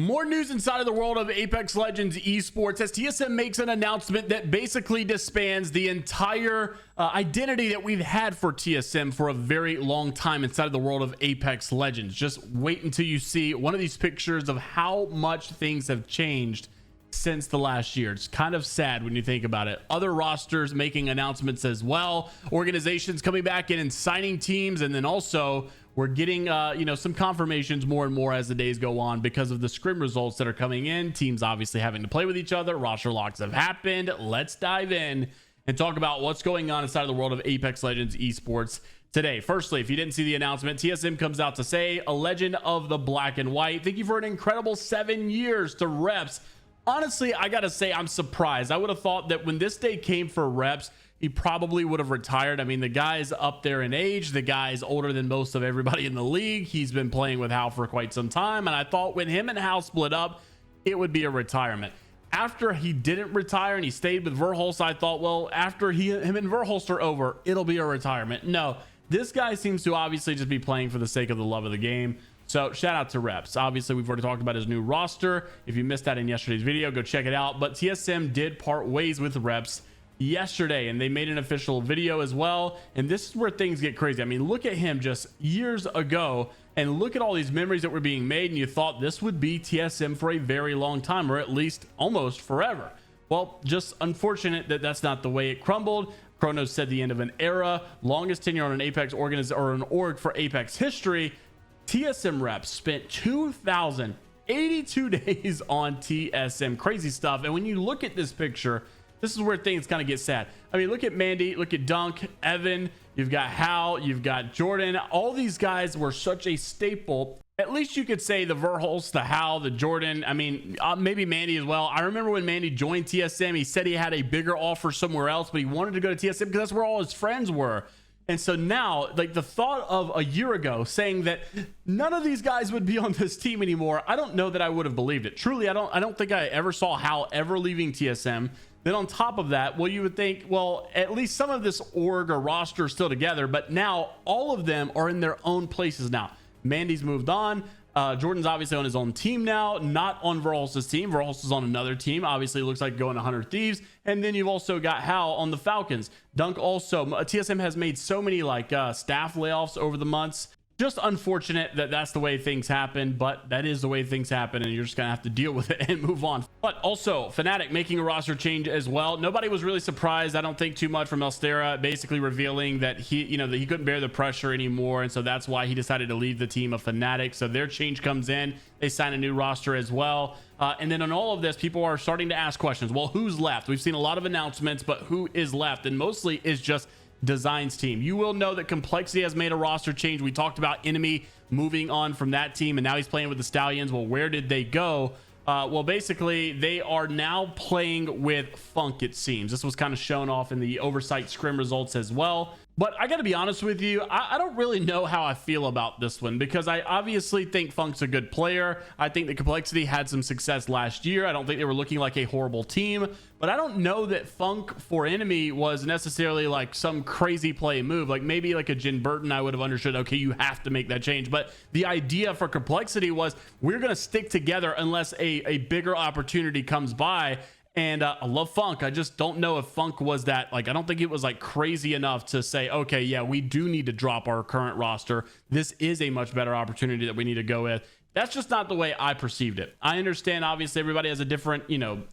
More news inside of the world of Apex Legends esports as TSM makes an announcement that basically disbands the entire identity that we've had for TSM for a very long time inside of the world of Apex Legends. Just wait until you see one of these pictures of how much things have changed since the last year. It's kind of sad when you think about it. Other rosters making announcements as well, organizations coming back in and signing teams, and then also we're getting some confirmations more and more as the days go on because of the scrim results that are coming in. Teams obviously having to play with each other. Roster locks have happened. Let's dive in and talk about what's going on inside of the world of Apex Legends esports today. Firstly, if you didn't see the announcement, TSM comes out to say, a legend of the black and white. Thank you for an incredible 7 years to Reps. Honestly, I gotta say, I'm surprised. I would have thought that when this day came for Reps, he probably would have retired. I mean, the guy's up there in age. The guy's older than most of everybody in the league. He's been playing with Hal for quite some time. And I thought when him and Hal split up, it would be a retirement. After he didn't retire and he stayed with Verhulst, I thought, well, after him and Verhulst are over, it'll be a retirement. No, this guy seems to obviously just be playing for the sake of the love of the game. So shout out to Reps. Obviously, we've already talked about his new roster. If you missed that in yesterday's video, go check it out. But TSM did part ways with Reps yesterday, and they made an official video as well. And this is where things get crazy. I mean, look at him just years ago, and look at all these memories that were being made, and you thought this would be TSM for a very long time, or at least almost forever. Well, just unfortunate that that's not the way it crumbled. Chronos said the end of an era, longest tenure on an Apex org for Apex history. TSM Reps spent 2,082 days on TSM. Crazy stuff. And when you look at this picture, this is where things kind of get sad. I mean, look at Mandy, look at Dunk, Evan, you've got Hal, you've got Jordan. All these guys were such a staple. At least you could say the Verhulst, the Hal, the Jordan. I mean, maybe Mandy as well. I remember when Mandy joined TSM, he said he had a bigger offer somewhere else, but he wanted to go to TSM because that's where all his friends were. And so now, like, the thought of a year ago saying that none of these guys would be on this team anymore, I don't know that I would have believed it. Truly, I don't think I ever saw Hal ever leaving TSM. Then on top of that, well, you would think, well, at least some of this org or roster is still together, but now all of them are in their own places now. Mandy's moved on. Jordan's obviously on his own team now, not on Verhulst's team. Verhulst is on another team. Obviously, looks like going 100 Thieves. And then you've also got Hal on the Falcons. Dunk also. TSM has made so many staff layoffs over the months. Just unfortunate that that's the way things happen, but that is the way things happen, and you're just gonna have to deal with it and move on. But also, Fnatic making a roster change as well. Nobody was really surprised, I don't think, too much from Elstera, basically revealing that he couldn't bear the pressure anymore, and so that's why he decided to leave the team of Fnatic. So their change comes in. They sign a new roster as well. And then on all of this, people are starting to ask questions. Well, who's left? We've seen a lot of announcements, but who is left? And mostly is just Design's team. You will know that Complexity has made a roster change. We talked about Enemy moving on from that team, and now he's playing with the Stallions. Well, where did they go? Well, basically, they are now playing with Funk, it seems. This was kind of shown off in the Oversight scrim results as well. But I got to be honest with you, I don't really know how I feel about this one, because I obviously think Funk's a good player. I think the Complexity had some success last year. I don't think they were looking like a horrible team, but I don't know that Funk for Enemy was necessarily like some crazy play move. Like maybe like a Jin Burton, I would have understood, okay, you have to make that change. But the idea for Complexity was we're going to stick together unless a bigger opportunity comes by. And I love Funk. I just don't know if Funk was that, like, I don't think it was like crazy enough to say, okay, yeah, we do need to drop our current roster. This is a much better opportunity that we need to go with. That's just not the way I perceived it. I understand, obviously, everybody has a different,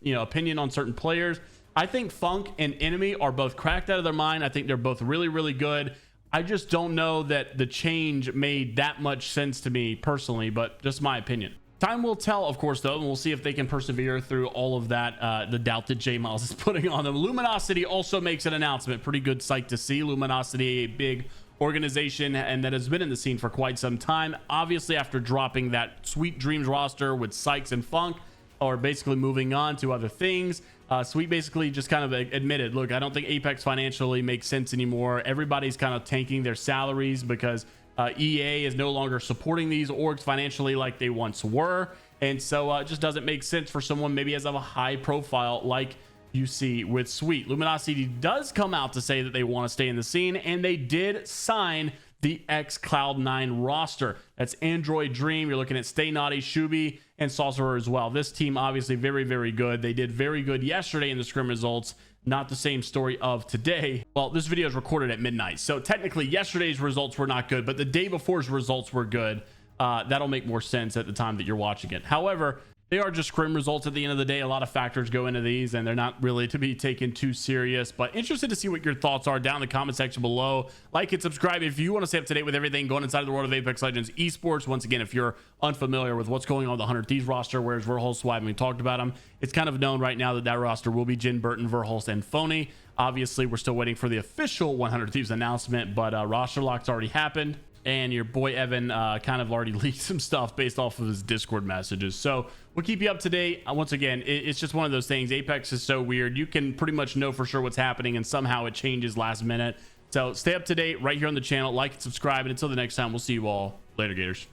opinion on certain players. I think Funk and Enemy are both cracked out of their mind. I think they're both really, really good. I just don't know that the change made that much sense to me personally, but just my opinion. Time will tell, of course, though, and we'll see if they can persevere through all of that, the doubt that JMeyels is putting on them. Luminosity also makes an announcement. Pretty good sight to see. Luminosity, a big organization and that has been in the scene for quite some time. Obviously, after dropping that Sweet Dreams roster with Sykes and Funk, or basically moving on to other things, Sweet basically just kind of admitted, look, I don't think Apex financially makes sense anymore. Everybody's kind of tanking their salaries because EA is no longer supporting these orgs financially like they once were, and so it just doesn't make sense for someone maybe as of a high profile like you see with Sweet. Luminosity does come out to say that they want to stay in the scene, and they did sign the EX-CLOUD9 roster. That's Android Dream. You're looking at Stay Naughty, Shubi, and Sorcerer as well. This team obviously very, very good. They did very good yesterday in the scrim results. Not the same story of today. Well, this video is recorded at midnight, so technically yesterday's results were not good, but the day before's results were good. That'll make more sense at the time that you're watching it. However, they are just scrim results at the end of the day. A lot of factors go into these, and they're not really to be taken too serious. But interested to see what your thoughts are down in the comment section below. Like and subscribe if you want to stay up to date with everything going inside of the world of Apex Legends esports. Once again, if you're unfamiliar with what's going on with the 100 Thieves roster, whereas Verhulst, Swab, we talked about them, it's kind of known right now that that roster will be Jin, Burton, Verhulst, and Phony. Obviously, we're still waiting for the official 100 Thieves announcement, but roster lock's already happened. And your boy Evan kind of already leaked some stuff based off of his Discord messages. So we'll keep you up to date. Once again, it's just one of those things. Apex is so weird. You can pretty much know for sure what's happening, and somehow it changes last minute. So stay up to date right here on the channel. Like and subscribe. And until the next time, we'll see you all later, Gators.